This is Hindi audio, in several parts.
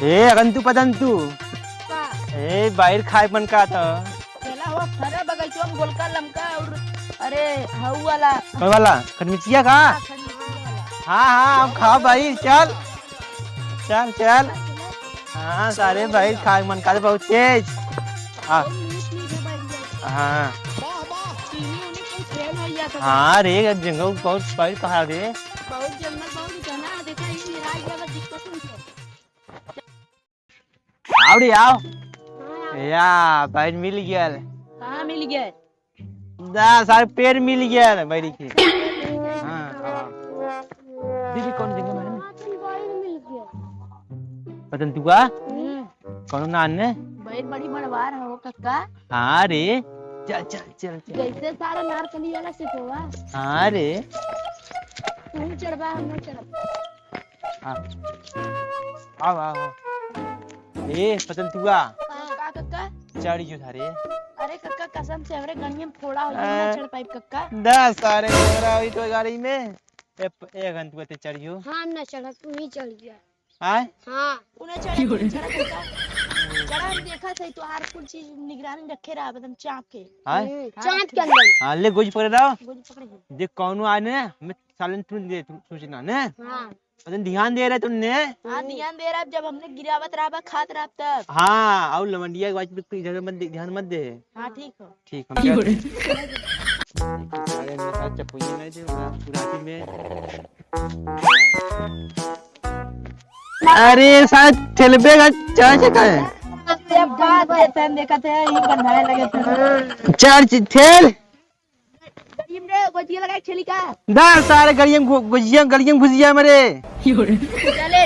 ए अगंतु पदंतु ए बाहर खाए मन का था केला हो खरा बगैचो में गोलका लमका और अरे हाउ वाला कौन वाला खरमिचिया का हाँ हाँ हम खाओ भाई चल चल चल हाँ सारे भाई खाए मन का बहुत तेज हाँ हाँ हाँ रे जंगल बहुत बाहर कहा रे बहुत जंगल बहुत घना देखा ये निराज वाला दिक्कत नहीं आवड़ी आओ या भाई मिल गया कहाँ मिल गया दा सारे पेड़ मिल गया बैरी के हाँ दीदी कौन जगह में मिल गया पतन तू का कौन नान ने बैर बड़ी बनवार हो कक्का हाँ रे चल चल चल चल जैसे सारा नारकली वाला से होवा हाँ रे तू चढ़वा हम चढ़ हाँ आओ आओ ए पतन तू का कक्का चढ़ियो थारे अरे कक्का कसम से हमरे गणिये में फोड़ा हो जाए ना चढ़ पाइप कक्का 10 सारे मेरा हुई तो गाड़ी में एक घंटे ते चढ़ियो हाँ ना चढ़ा तू ही चढ़ गया हां हाँ उन्हें चढ़ा कक्का चढ़ा हम देखा सही तो हर कुछ चीज निगरानी रखे रहा एकदम चाप के हां चांद के अंदर हां ले गोज पकड़ रहा गोली पकड़े देख कौन आने मैं सालन तुम दे सूचना ने हाँ अदन ध्यान दे रहा तुमने हाँ ध्यान दे रहा जब हमने गिरावत रहा खात रहा तब हाँ और लवंडिया के बात पे इधर मत ध्यान मत दे हाँ ठीक हो ठीक हम सारे मेरे साथ चपुई नहीं दे पुराती में अरे साथ चलबे का चाचा का है जब बात देते देखा थे ये गंधाने लगे थे चार थेल गड़ियम रे गोजिया लगा छली का दा सारे गड़ियम भुजिया मेरे चले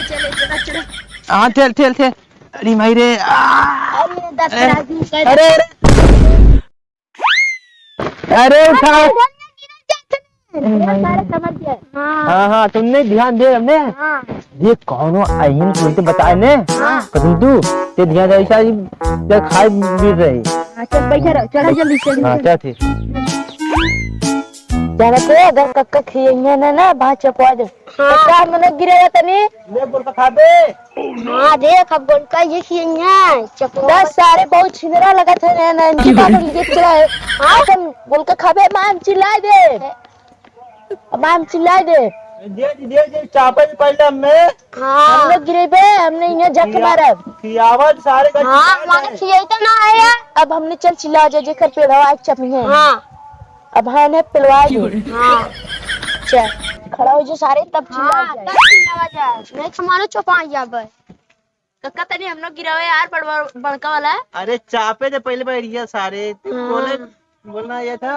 चले चला चला हां ठेल ठेल ठेल अरे भाई रे अरे 10 राजी कर अरे अरे उठा सारे समझ गए हां हां तुमने ध्यान दे हमने हां ये कौनो आइन तुमसे बताए ने कभी तू ते ध्यान दे ऐसा ये खाई भी रही चल बैठा रहो चलो जल्दी चल हां क्या थी जानते अगर कक्का खिएंगे ना बाहर चपवा दे कक्का मने गिरेगा तनी ले बोल का खा बे हां देख अब गोलका ये खिएंगे चपवा सारे बहुत छिनरा लगा थे ना इनकी बात ये चला हां तुम गोलका खाबे मां चिल्ला दे मां चिल्ला दे दे चापल पहले में हां हम लोग गिरेबे हमने इन्हें झक मारब खियावत सारे का हां माने खिएता ना आया अब हमने चल चिल्ला जे कर पेड़वा एक चपनी है हां अब हमने पिलवा दे हां चल खड़ा हो जो सारे तब चिल्ला जाए तब चिल्लावा जाए नहीं हमारा चौपा जाबे कक्का तनी हम लोग गिरावे यार बड़का वाला अरे चापे थे पहले बैठिया सारे बोले बोलना ये था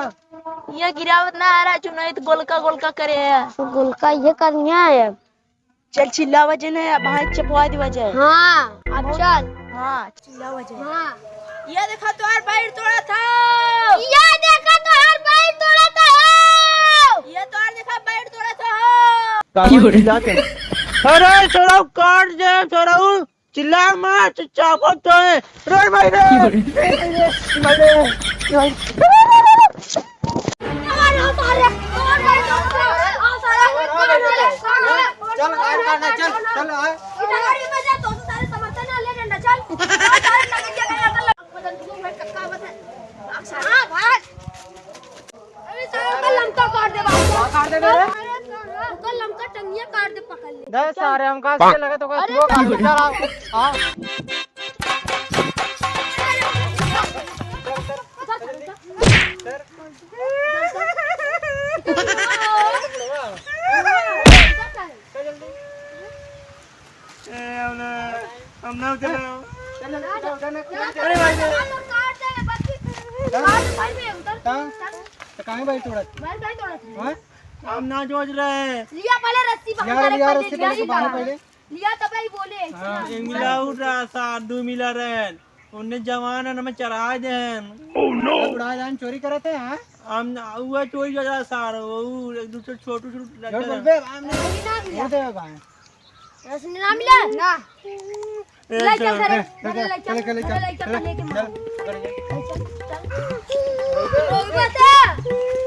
ये गिरावत ना आ रहा चुनाई तो गोलका गोलका करे है तो गोलका ये करनिया है चल चिल्ला वजन है भाई चपवा दी वजह हां अब चल हां चिल्ला वजह हां ये देखा तो यार पैर तोड़ा था ये देखा तो यार पैर तोड़ा था ये तो यार देखा पैर तोड़ा था अरे छोड़ो काट दे छोड़ो चिल्ला मत चाको तो है रे भाई रे सारे हम कहाँ से लगे तो हाँ हमने अरे भाई कहाँ भाई तोड़ा हम ना जोज रहे लिया पहले रस्सी पहले लिया तब ही बोले एक मिला उठ रहा साथ दो मिला रहे उन्हें जवान है हमें चढ़ा दे उड़ा जान चोरी करे थे हैं हम हुआ चोरी कर रहा सार वो एक दूसरे छोटू छोटू लगे बोल बे हमने दे भाई रस्सी ना मिला ना ले चल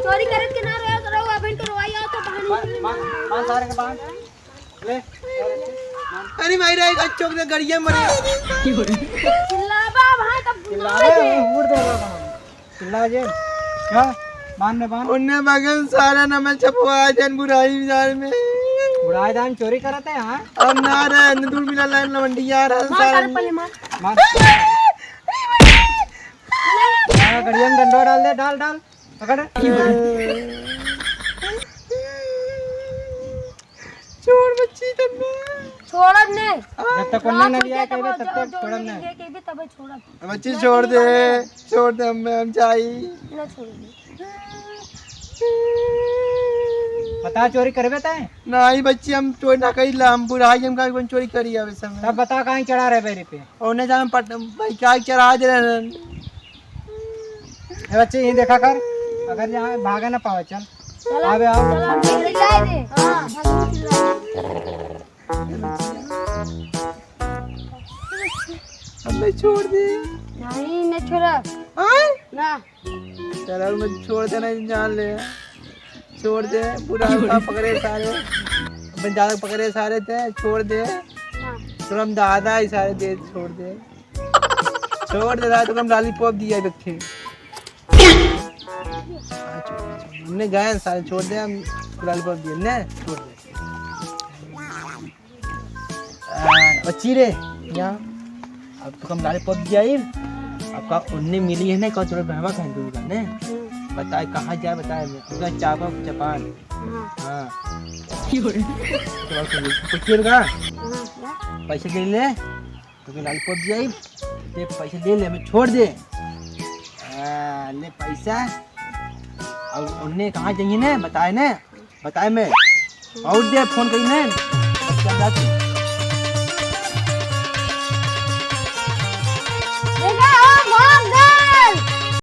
चोरी करे के ना रहो तो अबन को रोवाई आओ तो बहाने मान सारे के बांध ले अरे भाई रे बच्चों ने गड़िया मरे चिल्लावा भाई तब चिल्ला जे क्या बांध में बांध उन्ने बगन सारा नमक छपवा जन बुराई बाजार में उड़ाए दान चोरी करते हैं हाँ अब ना रे दूर मिला लाइन लवंडी यार सारा मार गड़िया में डंडो डाल दे डाल डाल पकड़ छोड़ बच्ची तन्ने छोड़ ने जब तक उन्हें न लिया कहीं तब तक छोड़ ना तब छोड़ बच्ची छोड़ दे हम चाहिए ना छोड़ बता चोरी करबे ताए नहीं बच्ची हम चोरी ना करी ला हम बुराई हम का कौन चोरी करी है समय तब बता कहाँ चढ़ा रहे बेरी पे उन्हें जहाँ पट भाई क्या चढ़ा दे रहे ए बच्चे ये देखा कर अगर यहाँ भागा ना पावे चल आवे आओ हमें छोड़ दे नहीं मैं छोड़ा ना चलो मैं छोड़ देना जान ले छोड़ दे पूरा पकड़े सारे बंजारा पकड़े सारे थे छोड़ दे तो हम दादा ही सारे दे छोड़ दे तो हम लॉलीपॉप दिया बच्चे हमने गए सारे छोड़ दे हम लॉलीपॉप दिए ने छोड़ दे बच्ची रे यहाँ अब तो हम लॉलीपॉप दिया ही आपका उन्हें मिली है ना कौन थोड़ा बहवा कहीं दूर ने बताए कहाँ जाए बताए मैं चापा जापान हाँ पैसे ले ले तो लॉलीपॉप दिया ही पैसे ले ले मैं छोड़ दे ले पैसा अब उन्हें कहाँ चाहिए ना बताए मैं और दे फोन करी ना